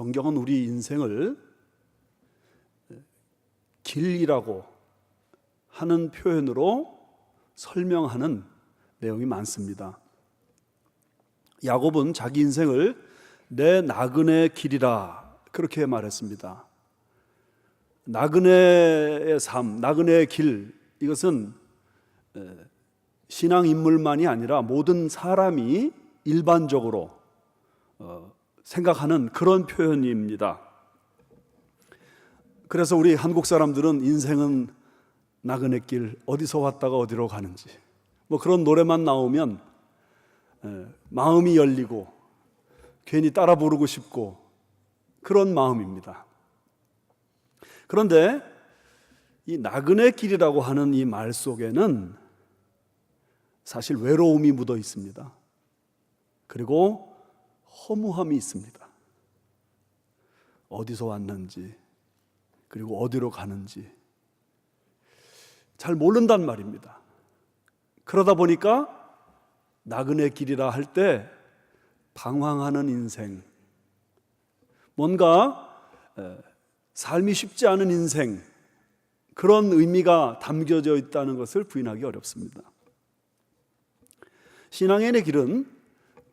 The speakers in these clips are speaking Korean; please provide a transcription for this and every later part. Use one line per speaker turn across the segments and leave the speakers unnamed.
성경은 우리 인생을 길이라고 하는 표현으로 설명하는 내용이 많습니다. 야곱은 자기 인생을 내 나그네 길이라 그렇게 말했습니다. 나그네의 삶, 나그네의 길, 이것은 신앙인물만이 아니라 모든 사람이 일반적으로 생각하는 그런 표현입니다. 그래서 우리 한국 사람들은 인생은 나그네길, 어디서 왔다가 어디로 가는지 뭐 그런 노래만 나오면 마음이 열리고 괜히 따라 부르고 싶고 그런 마음입니다. 그런데 이 나그네 길이라고 하는 이 말 속에는 사실 외로움이 묻어 있습니다. 그리고 허무함이 있습니다. 어디서 왔는지 그리고 어디로 가는지 잘 모른단 말입니다. 그러다 보니까 나그네 길이라 할 때 방황하는 인생, 뭔가 삶이 쉽지 않은 인생, 그런 의미가 담겨져 있다는 것을 부인하기 어렵습니다. 신앙인의 길은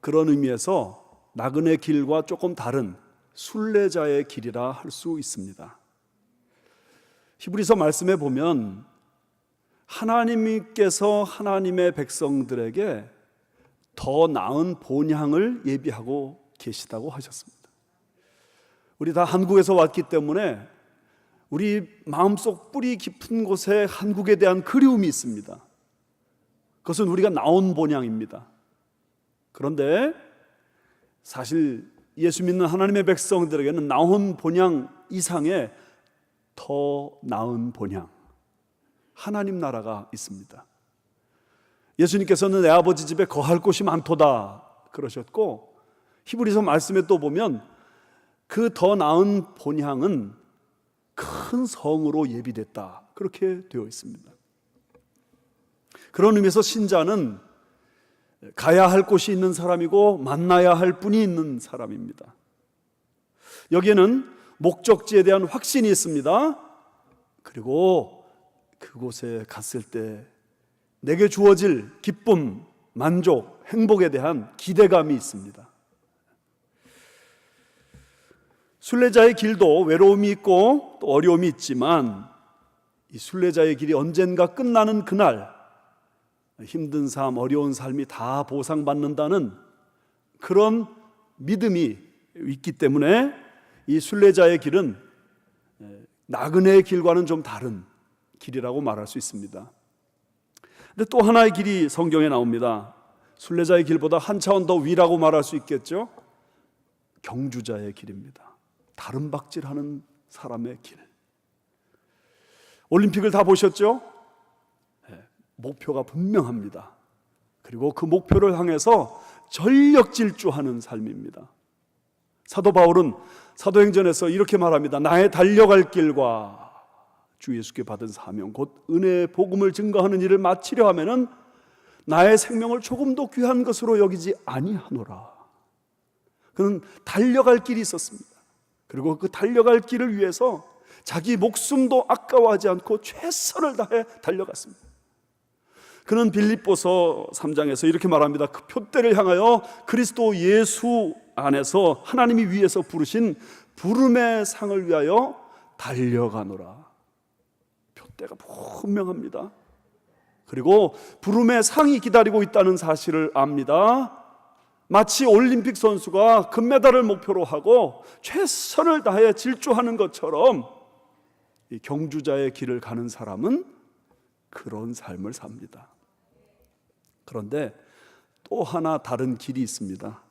그런 의미에서 나그네 길과 조금 다른 순례자의 길이라 할 수 있습니다. 히브리서 말씀에 보면 하나님께서 하나님의 백성들에게 더 나은 본향을 예비하고 계시다고 하셨습니다. 우리 다 한국에서 왔기 때문에 우리 마음속 뿌리 깊은 곳에 한국에 대한 그리움이 있습니다. 그것은 우리가 나온 본향입니다. 그런데 사실 예수 믿는 하나님의 백성들에게는 나온 본향 이상의 더 나은 본향, 하나님 나라가 있습니다. 예수님께서는 내 아버지 집에 거할 곳이 많도다 그러셨고, 히브리서 말씀에 또 보면 그 더 나은 본향은 큰 성으로 예비됐다 그렇게 되어 있습니다. 그런 의미에서 신자는 가야 할 곳이 있는 사람이고 만나야 할 분이 있는 사람입니다. 여기에는 목적지에 대한 확신이 있습니다. 그리고 그곳에 갔을 때 내게 주어질 기쁨, 만족, 행복에 대한 기대감이 있습니다. 순례자의 길도 외로움이 있고 또 어려움이 있지만 이 순례자의 길이 언젠가 끝나는 그날 힘든 삶, 어려운 삶이 다 보상받는다는 그런 믿음이 있기 때문에 이 순례자의 길은 나그네의 길과는 좀 다른 길이라고 말할 수 있습니다. 근데 또 하나의 길이 성경에 나옵니다. 순례자의 길보다 한 차원 더 위라고 말할 수 있겠죠. 경주자의 길입니다. 다름박질하는 사람의 길. 올림픽을 다 보셨죠? 목표가 분명합니다. 그리고 그 목표를 향해서 전력 질주하는 삶입니다. 사도 바울은 사도행전에서 이렇게 말합니다. 나의 달려갈 길과 주 예수께 받은 사명 곧 은혜의 복음을 증거하는 일을 마치려 하면은 나의 생명을 조금도 귀한 것으로 여기지 아니하노라. 그는 달려갈 길이 있었습니다. 그리고 그 달려갈 길을 위해서 자기 목숨도 아까워하지 않고 최선을 다해 달려갔습니다. 그는 빌립보서 3장에서 이렇게 말합니다. 그 표대를 향하여 그리스도 예수 안에서 하나님이 위에서 부르신 부름의 상을 위하여 달려가노라. 표대가 분명합니다. 그리고 부름의 상이 기다리고 있다는 사실을 압니다. 마치 올림픽 선수가 금메달을 목표로 하고 최선을 다해 질주하는 것처럼 이 경주자의 길을 가는 사람은 그런 삶을 삽니다. 그런데 또 하나 다른 길이 있습니다.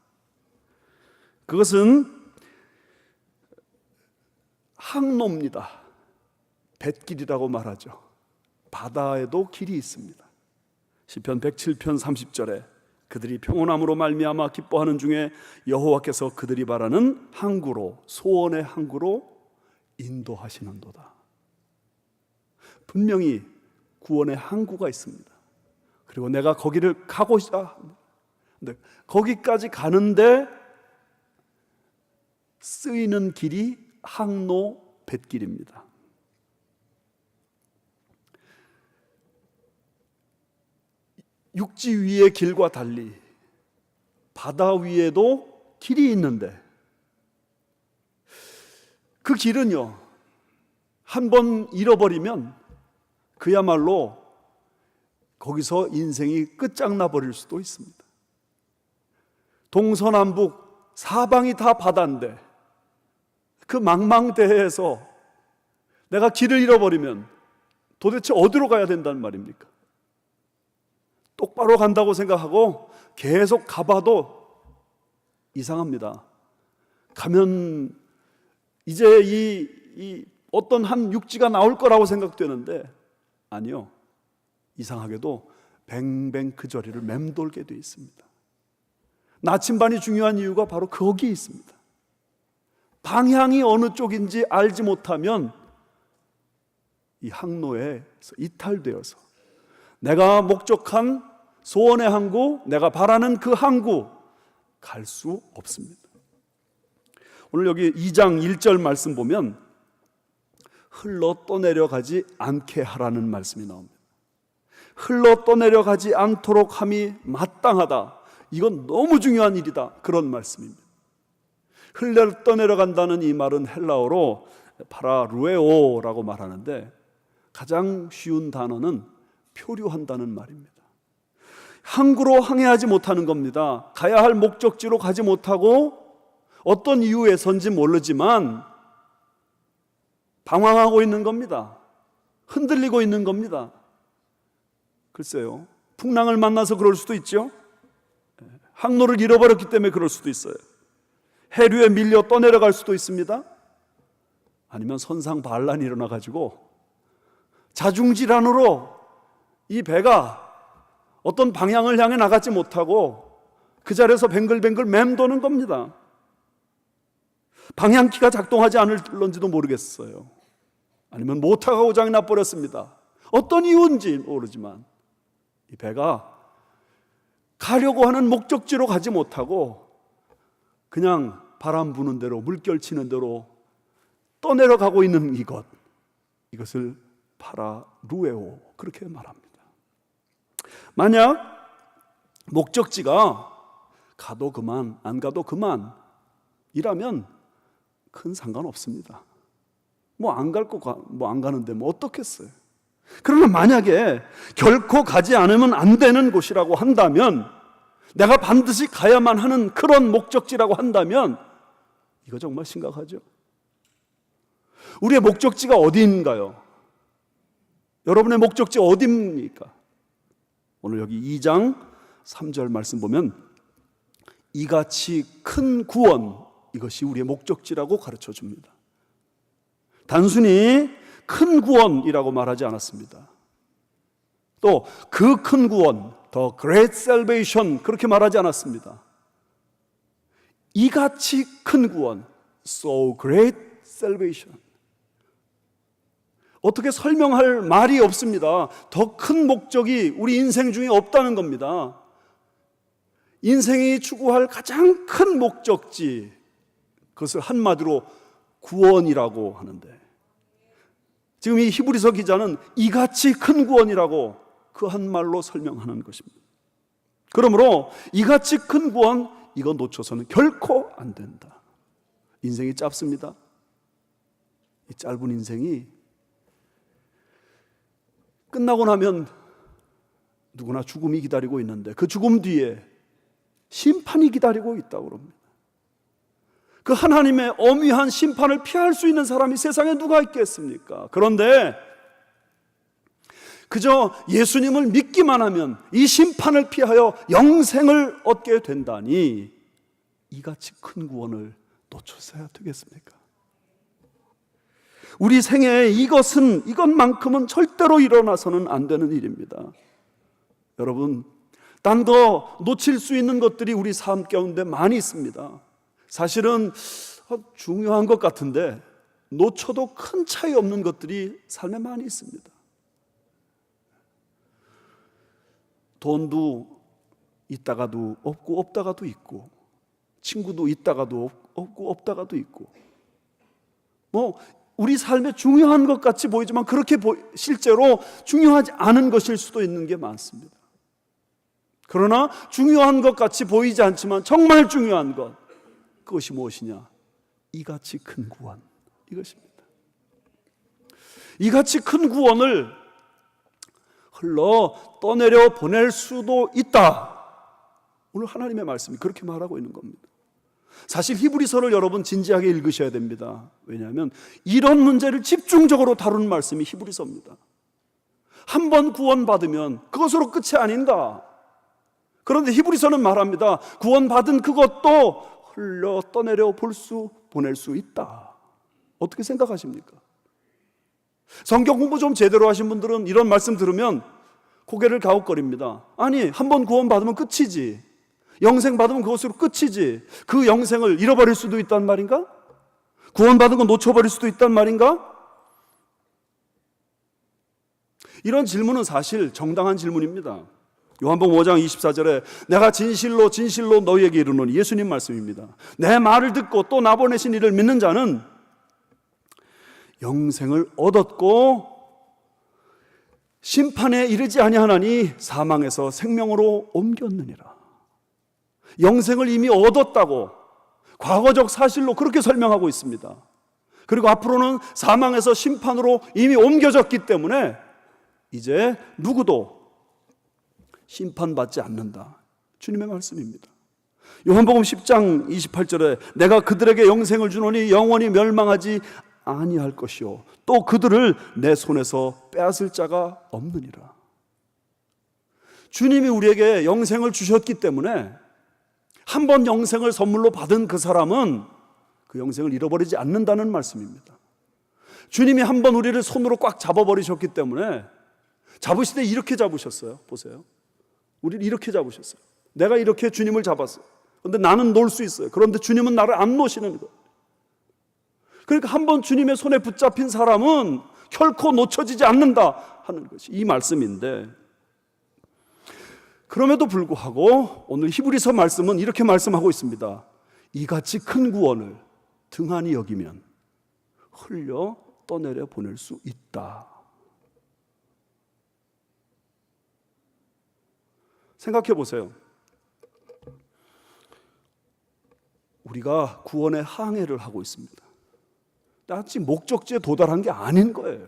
그것은 항로입니다. 뱃길이라고 말하죠. 바다에도 길이 있습니다. 시편 107편 30절에 그들이 평온함으로 말미암아 기뻐하는 중에 여호와께서 그들이 바라는 항구로, 소원의 항구로 인도하시는도다. 분명히 구원의 항구가 있습니다. 그리고 내가 거기를 가고자 합니다. 근데 거기까지 가는데 쓰이는 길이 항로 뱃길입니다. 육지 위의 길과 달리 바다 위에도 길이 있는데, 그 길은요, 한 번 잃어버리면 그야말로 거기서 인생이 끝장나 버릴 수도 있습니다. 동서남북 사방이 다 바다인데 그 망망대해에서 내가 길을 잃어버리면 도대체 어디로 가야 된다는 말입니까? 똑바로 간다고 생각하고 계속 가봐도 이상합니다. 가면 이제 이 어떤 한 육지가 나올 거라고 생각되는데, 아니요, 이상하게도 뱅뱅 그 저리를 맴돌게 되어 있습니다. 나침반이 중요한 이유가 바로 거기에 있습니다. 방향이 어느 쪽인지 알지 못하면 이 항로에서 이탈되어서 내가 목적한 소원의 항구, 내가 바라는 그 항구 갈 수 없습니다. 오늘 여기 2장 1절 말씀 보면 흘러 떠내려가지 않게 하라는 말씀이 나옵니다. 흘러 떠내려가지 않도록 함이 마땅하다. 이건 너무 중요한 일이다. 그런 말씀입니다. 흘러 떠내려간다는 이 말은 헬라어로 파라루에오라고 말하는데, 가장 쉬운 단어는 표류한다는 말입니다. 항구로 항해하지 못하는 겁니다. 가야 할 목적지로 가지 못하고 어떤 이유에선지 모르지만 방황하고 있는 겁니다. 흔들리고 있는 겁니다. 글쎄요, 풍랑을 만나서 그럴 수도 있죠. 항로를 잃어버렸기 때문에 그럴 수도 있어요. 해류에 밀려 떠내려갈 수도 있습니다. 아니면 선상반란이 일어나가지고 자중질환으로 이 배가 어떤 방향을 향해 나가지 못하고 그 자리에서 뱅글뱅글 맴도는 겁니다. 방향키가 작동하지 않을런지도 모르겠어요. 아니면 모터가 고장이 나버렸습니다. 어떤 이유인지 모르지만 이 배가 가려고 하는 목적지로 가지 못하고 그냥 바람 부는 대로, 물결 치는 대로 떠내려가고 있는 이것을 파라루에오, 그렇게 말합니다. 만약 목적지가 가도 그만, 안 가도 그만 이라면 큰 상관없습니다. 뭐 안 갈 거 뭐 안 가는데 뭐 어떻겠어요. 그러나 만약에 결코 가지 않으면 안 되는 곳이라고 한다면, 내가 반드시 가야만 하는 그런 목적지라고 한다면 이거 정말 심각하죠. 우리의 목적지가 어디인가요? 여러분의 목적지 어디입니까? 오늘 여기 2장 3절 말씀 보면 이같이 큰 구원, 이것이 우리의 목적지라고 가르쳐 줍니다. 단순히 큰 구원이라고 말하지 않았습니다. 또 그 큰 구원, the great salvation, 그렇게 말하지 않았습니다. 이같이 큰 구원, so great salvation. 어떻게 설명할 말이 없습니다. 더 큰 목적이 우리 인생 중에 없다는 겁니다. 인생이 추구할 가장 큰 목적지, 그것을 한마디로 구원이라고 하는데, 지금 이 히브리서 기자는 이같이 큰 구원이라고 그 한 말로 설명하는 것입니다. 그러므로 이같이 큰 구원, 이거 놓쳐서는 결코 안 된다. 인생이 짧습니다. 이 짧은 인생이 끝나고 나면 누구나 죽음이 기다리고 있는데 그 죽음 뒤에 심판이 기다리고 있다고 합니다. 그 하나님의 엄위한 심판을 피할 수 있는 사람이 세상에 누가 있겠습니까? 그런데 그저 예수님을 믿기만 하면 이 심판을 피하여 영생을 얻게 된다니, 이같이 큰 구원을 놓쳐서야 되겠습니까? 우리 생애에 이것만큼은 절대로 일어나서는 안 되는 일입니다. 여러분, 딴 거 놓칠 수 있는 것들이 우리 삶 가운데 많이 있습니다. 사실은 중요한 것 같은데 놓쳐도 큰 차이 없는 것들이 삶에 많이 있습니다. 돈도 있다가도 없고 없다가도 있고, 친구도 있다가도 없고 없다가도 있고, 우리 삶에 중요한 것 같이 보이지만 그렇게 실제로 중요하지 않은 것일 수도 있는 게 많습니다. 그러나 중요한 것 같이 보이지 않지만 정말 중요한 것, 그것이 무엇이냐? 이같이 큰 구원, 이것입니다. 이같이 큰 구원을 흘러 떠내려 보낼 수도 있다. 오늘 하나님의 말씀이 그렇게 말하고 있는 겁니다. 사실 히브리서를 여러분 진지하게 읽으셔야 됩니다. 왜냐하면 이런 문제를 집중적으로 다루는 말씀이 히브리서입니다. 한 번 구원받으면 그것으로 끝이 아닌가. 그런데 히브리서는 말합니다. 구원받은 그것도 흘러 떠내려 보낼 수 있다. 어떻게 생각하십니까? 성경 공부 좀 제대로 하신 분들은 이런 말씀 들으면 고개를 갸웃거립니다. 아니, 한 번 구원받으면 끝이지. 영생 받으면 그것으로 끝이지. 그 영생을 잃어버릴 수도 있단 말인가? 구원받은 거 놓쳐버릴 수도 있단 말인가? 이런 질문은 사실 정당한 질문입니다. 요한복음 5장 24절에 내가 진실로 진실로 너희에게 이르노니, 예수님 말씀입니다. 내 말을 듣고 또 나 보내신 이를 믿는 자는 영생을 얻었고 심판에 이르지 아니하나니 사망에서 생명으로 옮겼느니라. 영생을 이미 얻었다고 과거적 사실로 그렇게 설명하고 있습니다. 그리고 앞으로는 사망에서 심판으로 이미 옮겨졌기 때문에 이제 누구도 심판받지 않는다. 주님의 말씀입니다. 요한복음 10장 28절에 내가 그들에게 영생을 주노니 영원히 멸망하지 아니할 것이요 또 그들을 내 손에서 빼앗을 자가 없느니라. 주님이 우리에게 영생을 주셨기 때문에 한 번 영생을 선물로 받은 그 사람은 그 영생을 잃어버리지 않는다는 말씀입니다. 주님이 한 번 우리를 손으로 꽉 잡아버리셨기 때문에 잡으실 때 이렇게 잡으셨어요. 보세요. 우리를 이렇게 잡으셨어요. 내가 이렇게 주님을 잡았어요. 그런데 나는 놓을 수 있어요. 그런데 주님은 나를 안 놓으시는 거예요. 그러니까 한 번 주님의 손에 붙잡힌 사람은 결코 놓쳐지지 않는다 하는 것이 이 말씀인데, 그럼에도 불구하고 오늘 히브리서 말씀은 이렇게 말씀하고 있습니다. 이같이 큰 구원을 등한히 여기면 흘려 떠내려 보낼 수 있다. 생각해 보세요. 우리가 구원의 항해를 하고 있습니다. 아직 목적지에 도달한 게 아닌 거예요.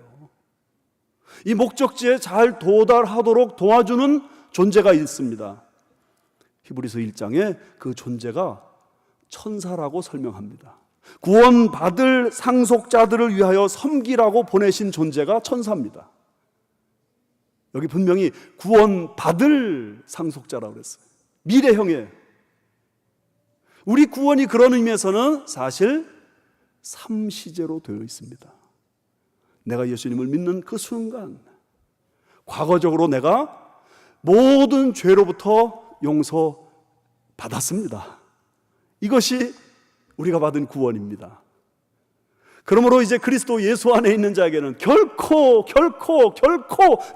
이 목적지에 잘 도달하도록 도와주는 존재가 있습니다. 히브리서 1장에 그 존재가 천사라고 설명합니다. 구원받을 상속자들을 위하여 섬기라고 보내신 존재가 천사입니다. 여기 분명히 구원받을 상속자라고 그랬어요. 미래형이에요. 우리 구원이 그런 의미에서는 사실 삼시제로 되어 있습니다. 내가 예수님을 믿는 그 순간 과거적으로 내가 모든 죄로부터 용서받았습니다. 이것이 우리가 받은 구원입니다. 그러므로 이제 그리스도 예수 안에 있는 자에게는 결코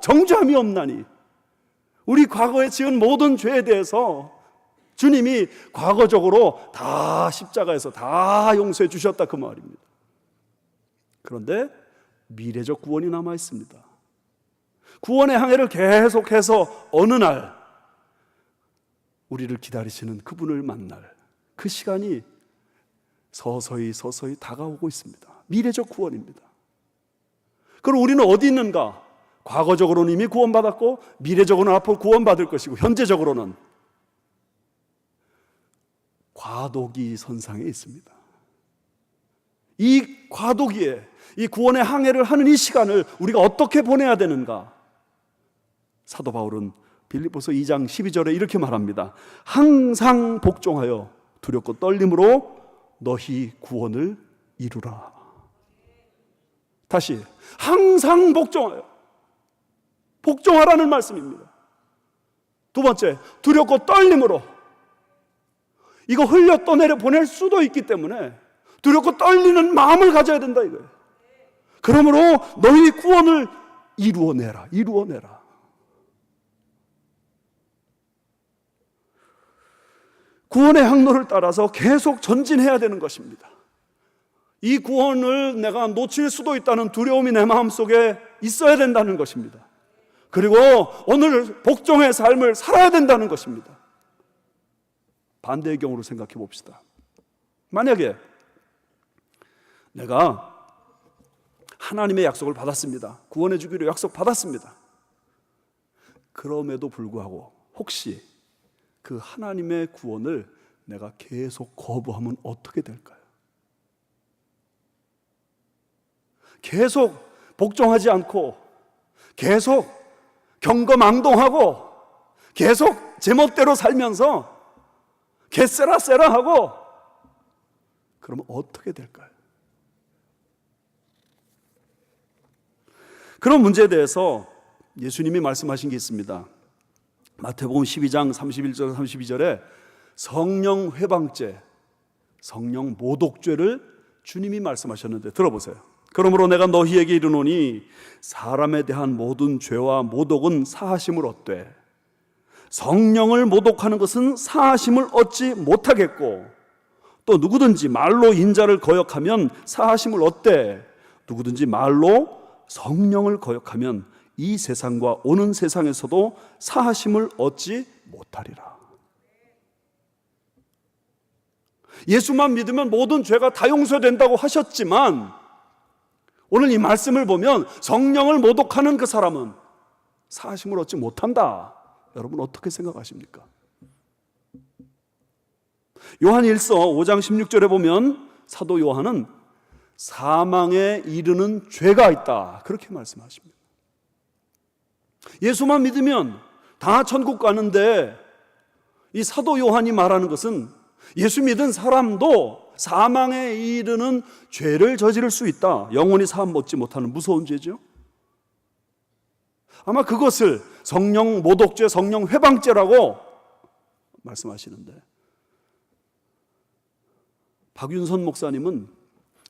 정죄함이 없나니, 우리 과거에 지은 모든 죄에 대해서 주님이 과거적으로 다 십자가에서 다 용서해 주셨다 그 말입니다. 그런데 미래적 구원이 남아 있습니다. 구원의 항해를 계속해서 어느 날 우리를 기다리시는 그분을 만날 그 시간이 서서히 다가오고 있습니다. 미래적 구원입니다. 그럼 우리는 어디 있는가? 과거적으로는 이미 구원받았고 미래적으로는 앞으로 구원받을 것이고 현재적으로는 과도기 선상에 있습니다. 이 과도기에 이 구원의 항해를 하는 이 시간을 우리가 어떻게 보내야 되는가? 사도 바울은 빌립보서 2장 12절에 이렇게 말합니다. 항상 복종하여 두렵고 떨림으로 너희 구원을 이루라. 다시 항상 복종하라는 말씀입니다. 두 번째, 두렵고 떨림으로. 이거 흘려 떠내려 보낼 수도 있기 때문에 두렵고 떨리는 마음을 가져야 된다 이거예요. 그러므로 너희 구원을 이루어내라. 구원의 항로를 따라서 계속 전진해야 되는 것입니다. 이 구원을 내가 놓칠 수도 있다는 두려움이 내 마음속에 있어야 된다는 것입니다. 그리고 오늘 복종의 삶을 살아야 된다는 것입니다. 반대의 경우로 생각해 봅시다. 만약에 내가 하나님의 약속을 받았습니다. 구원해 주기로 약속 받았습니다. 그럼에도 불구하고 혹시 그 하나님의 구원을 내가 계속 거부하면 어떻게 될까요? 계속 복종하지 않고 계속 경거망동하고 계속 제멋대로 살면서 개쎄라쎄라 하고 그러면 어떻게 될까요? 그런 문제에 대해서 예수님이 말씀하신 게 있습니다. 마태복음 12장 31절 32절에 성령 회방죄, 성령 모독죄를 주님이 말씀하셨는데 들어보세요. 그러므로 내가 너희에게 이르노니 사람에 대한 모든 죄와 모독은 사하심을 얻되 성령을 모독하는 것은 사하심을 얻지 못하겠고 또 누구든지 말로 인자를 거역하면 사하심을 얻되 누구든지 말로 성령을 거역하면 이 세상과 오는 세상에서도 사하심을 얻지 못하리라. 예수만 믿으면 모든 죄가 다 용서된다고 하셨지만 오늘 이 말씀을 보면 성령을 모독하는 그 사람은 사하심을 얻지 못한다. 여러분 어떻게 생각하십니까? 요한 1서 5장 16절에 보면 사도 요한은 사망에 이르는 죄가 있다 그렇게 말씀하십니다. 예수만 믿으면 다 천국 가는데 이 사도 요한이 말하는 것은 예수 믿은 사람도 사망에 이르는 죄를 저지를 수 있다. 영원히 사함 얻지 못하는 무서운 죄죠. 아마 그것을 성령 모독죄, 성령 회방죄라고 말씀하시는데 박윤선 목사님은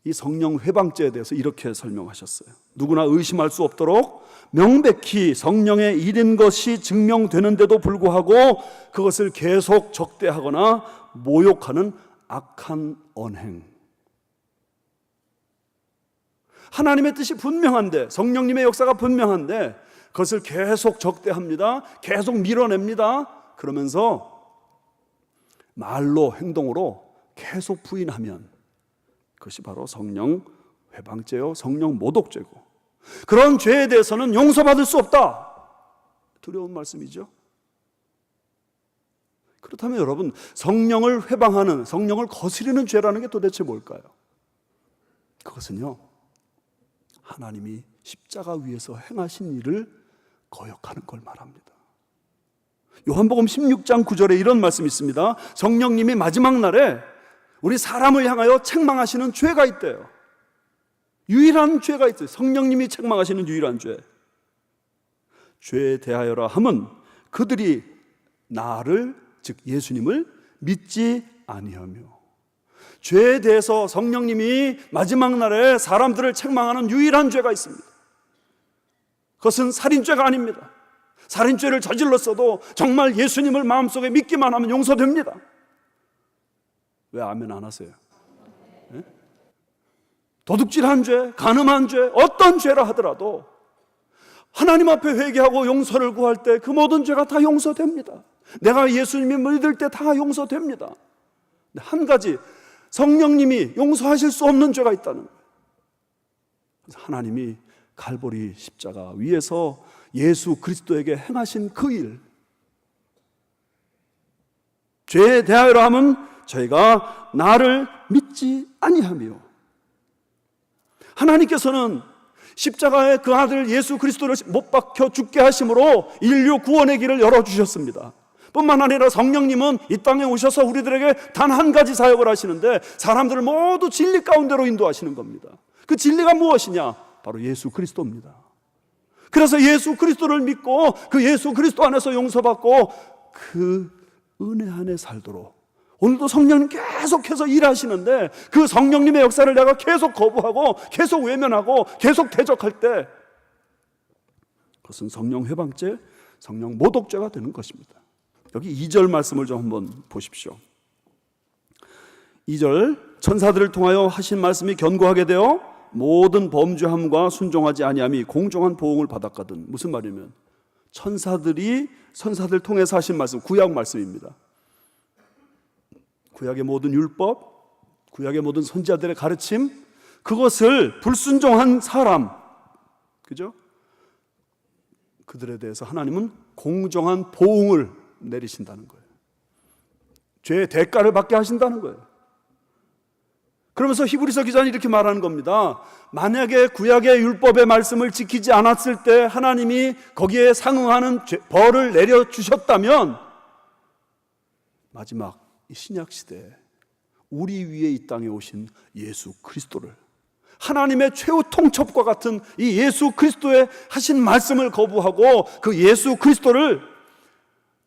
이 성령 회방죄에 대해서 이렇게 설명하셨어요. 누구나 의심할 수 없도록 명백히 성령에 이른 것이 증명되는데도 불구하고 그것을 계속 적대하거나 모욕하는 악한 언행. 하나님의 뜻이 분명한데, 성령님의 역사가 분명한데 그것을 계속 적대합니다. 계속 밀어냅니다. 그러면서 말로 행동으로 계속 부인하면 그것이 바로 성령 회방죄요, 성령 모독죄고 그런 죄에 대해서는 용서받을 수 없다. 두려운 말씀이죠. 그렇다면 여러분, 성령을 회방하는, 성령을 거스르는 죄라는 게 도대체 뭘까요? 그것은요, 하나님이 십자가 위에서 행하신 일을 거역하는 걸 말합니다. 요한복음 16장 9절에 이런 말씀이 있습니다. 성령님이 마지막 날에 우리 사람을 향하여 책망하시는 죄가 있대요. 유일한 죄가 있어요. 성령님이 책망하시는 유일한 죄. 죄에 대하여라 함은 그들이 나를, 즉 예수님을 믿지 아니하며. 죄에 대해서 성령님이 마지막 날에 사람들을 책망하는 유일한 죄가 있습니다. 그것은 살인죄가 아닙니다. 살인죄를 저질렀어도 정말 예수님을 마음속에 믿기만 하면 용서됩니다. 왜 아멘 안 하세요? 네? 도둑질한 죄, 간음한 죄, 어떤 죄라 하더라도 하나님 앞에 회개하고 용서를 구할 때 그 모든 죄가 다 용서됩니다. 내가 예수님을 믿을 때 다 용서됩니다. 한 가지, 성령님이 용서하실 수 없는 죄가 있다는 거예요. 그래서 하나님이 갈보리 십자가 위에서 예수 그리스도에게 행하신 그 일, 죄에 대하여라 함은 저희가 나를 믿지 아니하며. 하나님께서는 십자가에 그 아들 예수 그리스도를 못 박혀 죽게 하심으로 인류 구원의 길을 열어주셨습니다. 뿐만 아니라 성령님은 이 땅에 오셔서 우리들에게 단 한 가지 사역을 하시는데 사람들을 모두 진리 가운데로 인도하시는 겁니다. 그 진리가 무엇이냐? 바로 예수 그리스도입니다. 그래서 예수 그리스도를 믿고 그 예수 그리스도 안에서 용서받고 그 은혜 안에 살도록 오늘도 성령님 계속해서 일하시는데 그 성령님의 역사를 내가 계속 거부하고 계속 외면하고 계속 대적할 때 그것은 성령 회방죄, 성령 모독죄가 되는 것입니다. 여기 2절 말씀을 좀 한번 보십시오. 2절 천사들을 통하여 하신 말씀이 견고하게 되어 모든 범죄함과 순종하지 아니함이 공정한 보응을 받았거든. 무슨 말이냐면 천사들 통해서 하신 말씀, 구약 말씀입니다. 구약의 모든 율법, 구약의 모든 선지자들의 가르침, 그것을 불순종한 사람, 그죠? 그들에 대해서 하나님은 공정한 보응을 내리신다는 거예요. 죄의 대가를 받게 하신다는 거예요. 그러면서 히브리서 기자는 이렇게 말하는 겁니다. 만약에 구약의 율법의 말씀을 지키지 않았을 때 하나님이 거기에 상응하는 벌을 내려주셨다면 마지막 이 신약 시대에 우리 위에 이 땅에 오신 예수 그리스도를, 하나님의 최후 통첩과 같은 이 예수 그리스도의 하신 말씀을 거부하고 그 예수 그리스도를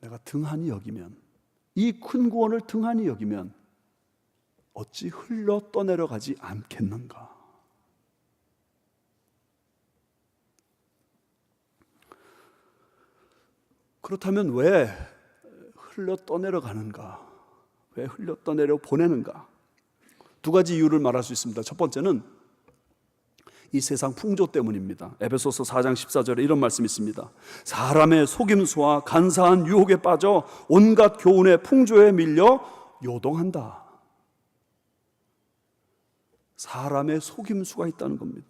내가 등한히 여기면, 이 큰 구원을 등한히 여기면 어찌 흘러 떠내려가지 않겠는가? 그렇다면 왜 흘러 떠내려가는가? 왜 흘러 떠내려 보내는가? 두 가지 이유를 말할 수 있습니다. 첫 번째는 이 세상 풍조 때문입니다. 에베소서 4장 14절에 이런 말씀이 있습니다. 사람의 속임수와 간사한 유혹에 빠져 온갖 교훈의 풍조에 밀려 요동한다. 사람의 속임수가 있다는 겁니다.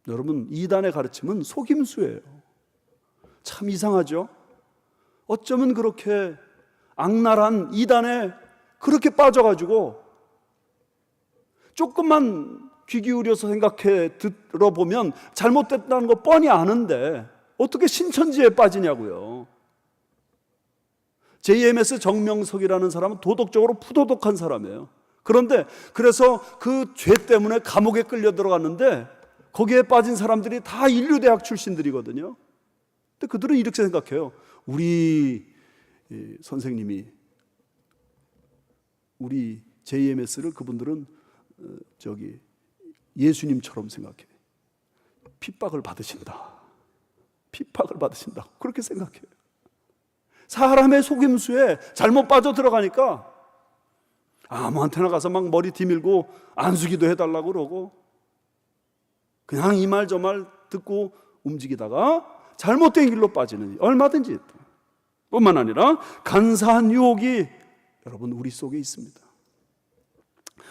여러분, 이단의 가르침은 속임수예요. 참 이상하죠? 어쩌면 그렇게 악랄한 이단에 그렇게 빠져가지고 조금만 귀 기울여서 생각해 들어보면 잘못됐다는 거 뻔히 아는데 어떻게 신천지에 빠지냐고요. JMS 정명석이라는 사람은 도덕적으로 부도덕한 사람이에요. 그런데 그래서 그 죄 때문에 감옥에 끌려 들어갔는데 거기에 빠진 사람들이 다 인류대학 출신들이거든요. 근데 그들은 이렇게 생각해요. 우리 선생님이, 우리 JMS를 그분들은 예수님처럼 생각해요. 핍박을 받으신다. 핍박을 받으신다. 그렇게 생각해요. 사람의 속임수에 잘못 빠져 들어가니까 아무한테나 가서 막 머리 뒤밀고 안수기도 해달라고 그러고 그냥 이 말 저 말 듣고 움직이다가 잘못된 길로 빠지는, 얼마든지 뿐만 아니라 간사한 유혹이 여러분 우리 속에 있습니다.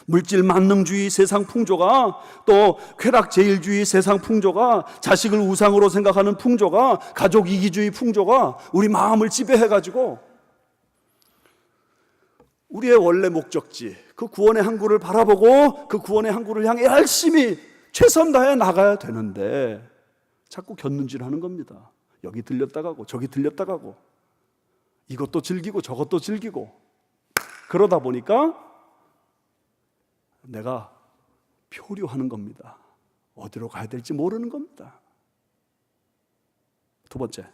물질 만능주의 세상 풍조가, 또 쾌락제일주의 세상 풍조가, 자식을 우상으로 생각하는 풍조가, 가족 이기주의 풍조가 우리 마음을 지배해가지고 우리의 원래 목적지, 그 구원의 항구를 바라보고 그 구원의 항구를 향해 열심히 최선 다해 나가야 되는데 자꾸 곁눈질하는 겁니다. 여기 들렸다 가고 저기 들렸다 가고 이것도 즐기고 저것도 즐기고 그러다 보니까 내가 표류하는 겁니다. 어디로 가야 될지 모르는 겁니다. 두 번째,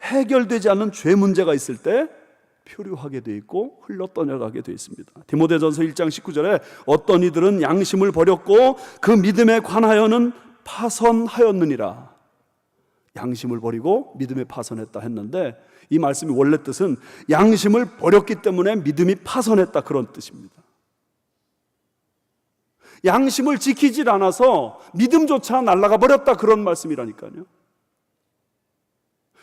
해결되지 않는 죄 문제가 있을 때 표류하게 돼 있고 흘러 떠내려가게 돼 있습니다. 디모데전서 1장 19절에 어떤 이들은 양심을 버렸고 그 믿음에 관하여는 파선하였느니라. 양심을 버리고 믿음에 파선했다 했는데 이 말씀이 원래 뜻은 양심을 버렸기 때문에 믿음이 파선했다, 그런 뜻입니다. 양심을 지키질 않아서 믿음조차 날아가 버렸다, 그런 말씀이라니까요.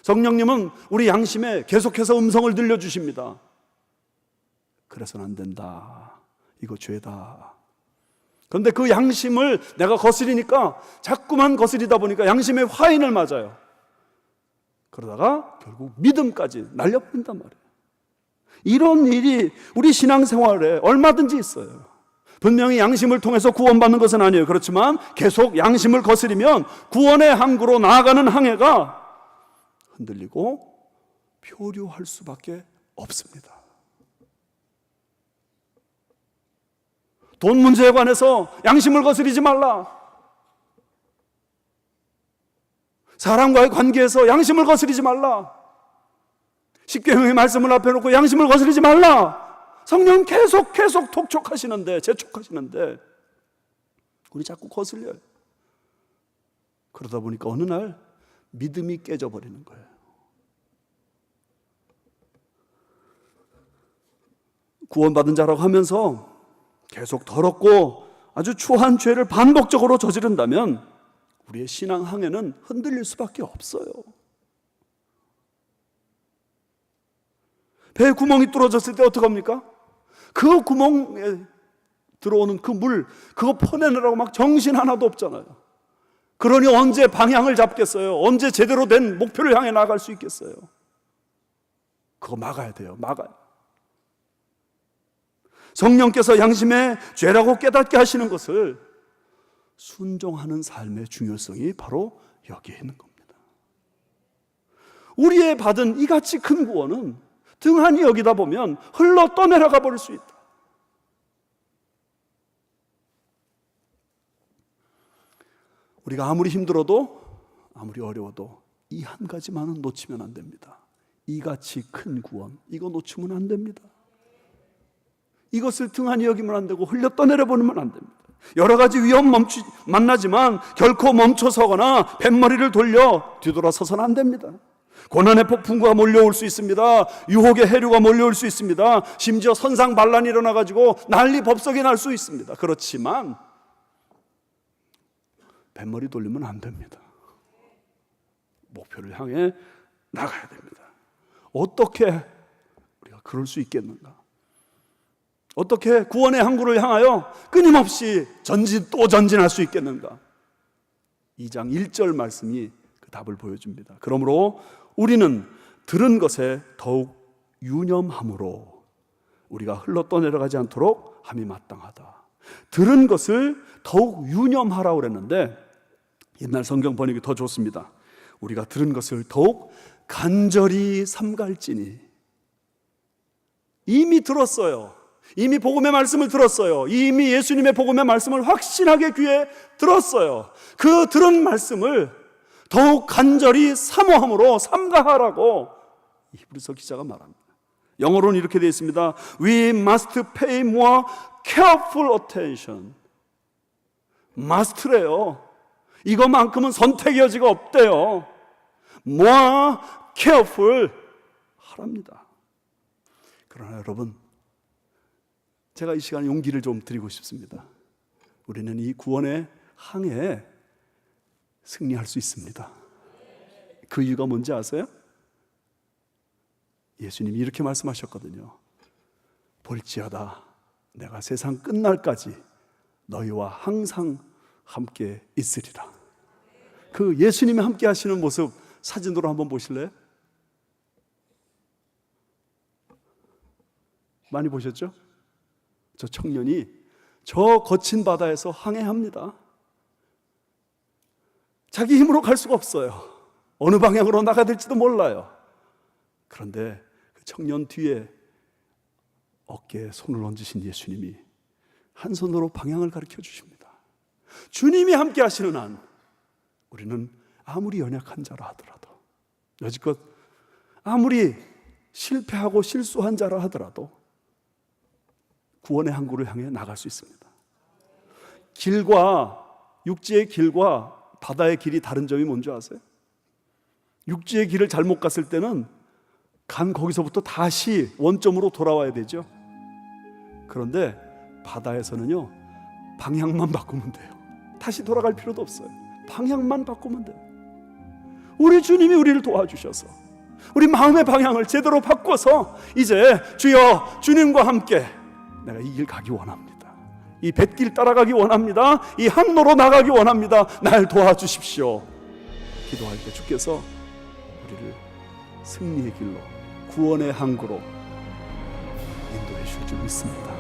성령님은 우리 양심에 계속해서 음성을 들려주십니다. 그래서는 안 된다. 이거 죄다. 그런데 그 양심을 내가 거스리니까, 자꾸만 거스리다 보니까 양심의 화인을 맞아요. 그러다가 결국 믿음까지 날려버린단 말이에요. 이런 일이 우리 신앙생활에 얼마든지 있어요. 분명히 양심을 통해서 구원받는 것은 아니에요. 그렇지만 계속 양심을 거스리면 구원의 항구로 나아가는 항해가 흔들리고 표류할 수밖에 없습니다. 돈 문제에 관해서 양심을 거스리지 말라. 사람과의 관계에서 양심을 거스리지 말라. 십계명의 말씀을 앞에 놓고 양심을 거스리지 말라. 성령 계속 독촉하시는데, 재촉하시는데 우리 자꾸 거슬려요. 그러다 보니까 어느 날 믿음이 깨져버리는 거예요. 구원받은 자라고 하면서 계속 더럽고 아주 추한 죄를 반복적으로 저지른다면 우리의 신앙 항해는 흔들릴 수밖에 없어요. 배에 구멍이 뚫어졌을 때 어떡합니까? 그 구멍에 들어오는 그 물, 그거 퍼내느라고 막 정신 하나도 없잖아요. 그러니 언제 방향을 잡겠어요? 언제 제대로 된 목표를 향해 나갈 수 있겠어요? 그거 막아야 돼요. 막아요. 성령께서 양심의 죄라고 깨닫게 하시는 것을 순종하는 삶의 중요성이 바로 여기에 있는 겁니다. 우리의 받은 이같이 큰 구원은 등한히 여기다 보면 흘러 떠내려가 버릴 수 있다. 우리가 아무리 힘들어도 아무리 어려워도 이 한 가지만은 놓치면 안 됩니다. 이같이 큰 구원, 이거 놓치면 안 됩니다. 이것을 등한히 여기면 안 되고 흘려 떠내려 버리면 안 됩니다. 여러 가지 위험 만나지만 결코 멈춰서거나 뱃머리를 돌려 뒤돌아서서는 안 됩니다. 고난의 폭풍과 몰려올 수 있습니다. 유혹의 해류가 몰려올 수 있습니다. 심지어 선상반란이 일어나가지고 난리 법석이 날 수 있습니다. 그렇지만 뱃머리 돌리면 안 됩니다. 목표를 향해 나가야 됩니다. 어떻게 우리가 그럴 수 있겠는가? 어떻게 구원의 항구를 향하여 끊임없이 또 전진할 수 있겠는가? 2장 1절 말씀이 그 답을 보여줍니다. 그러므로 우리는 들은 것에 더욱 유념함으로 우리가 흘러 떠내려가지 않도록 함이 마땅하다. 들은 것을 더욱 유념하라고 그랬는데 옛날 성경 번역이 더 좋습니다. 우리가 들은 것을 더욱 간절히 삼갈지니. 이미 들었어요. 이미 복음의 말씀을 들었어요. 이미 예수님의 복음의 말씀을 확실하게 귀에 들었어요. 그 들은 말씀을 더욱 간절히 사모함으로 삼가하라고 히브리서 기자가 말합니다. 영어로는 이렇게 되어 있습니다. We must pay more careful attention. must래요. 이것만큼은 선택의 여지가 없대요. more careful 하랍니다. 그러나 여러분, 제가 이 시간에 용기를 좀 드리고 싶습니다. 우리는 이 구원의 항해에 승리할 수 있습니다. 그 이유가 뭔지 아세요? 예수님이 이렇게 말씀하셨거든요. 볼지어다 내가 세상 끝날까지 너희와 항상 함께 있으리라. 그 예수님이 함께 하시는 모습 사진으로 한번 보실래요? 많이 보셨죠? 저 청년이 저 거친 바다에서 항해합니다. 자기 힘으로 갈 수가 없어요. 어느 방향으로 나가야 될지도 몰라요. 그런데 그 청년 뒤에 어깨에 손을 얹으신 예수님이 한 손으로 방향을 가르쳐 주십니다. 주님이 함께 하시는 한 우리는 아무리 연약한 자라 하더라도, 여지껏 아무리 실패하고 실수한 자라 하더라도 구원의 항구를 향해 나갈 수 있습니다. 육지의 길과 바다의 길이 다른 점이 뭔지 아세요? 육지의 길을 잘못 갔을 때는 거기서부터 다시 원점으로 돌아와야 되죠. 그런데 바다에서는요, 방향만 바꾸면 돼요. 다시 돌아갈 필요도 없어요. 방향만 바꾸면 돼요. 우리 주님이 우리를 도와주셔서 우리 마음의 방향을 제대로 바꿔서 이제 주여 주님과 함께 내가 이 길 가기 원합니다. 이 뱃길 따라가기 원합니다. 이 항로로 나가기 원합니다. 날 도와주십시오. 기도할 때 주께서 우리를 승리의 길로, 구원의 항구로 인도해 주실 줄 믿습니다.